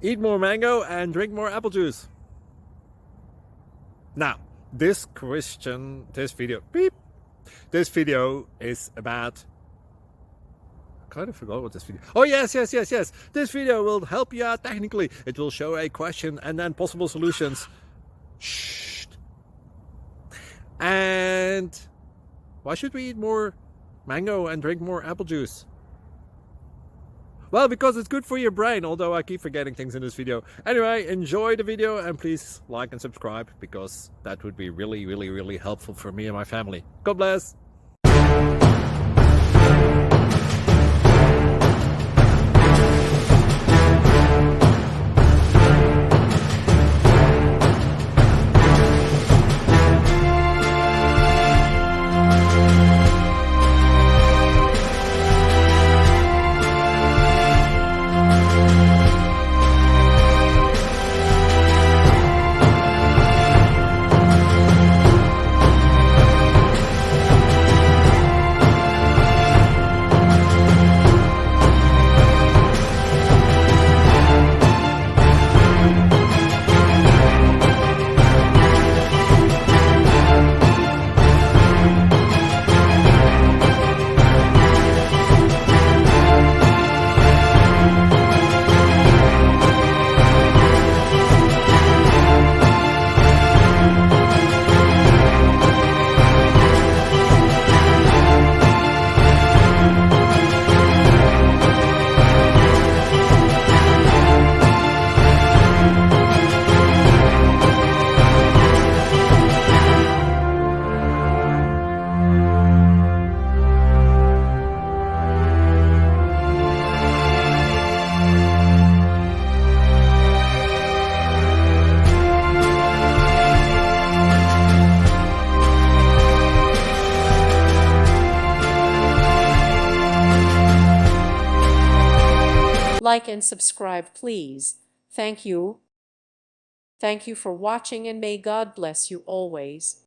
Eat more mango and drink more apple juice. Now, this video is about, I kind of forgot what this video. Oh, yes. This video will help you out technically. It will show a question and then possible solutions. Shh. And why should we eat more mango and drink more apple juice? Well, because it's good for your brain, although I keep forgetting things in this video. Anyway, enjoy the video and please like and subscribe, because that would be really helpful for me and my family. God bless! Like and subscribe, please. Thank you. Thank you for watching, and may God bless you always.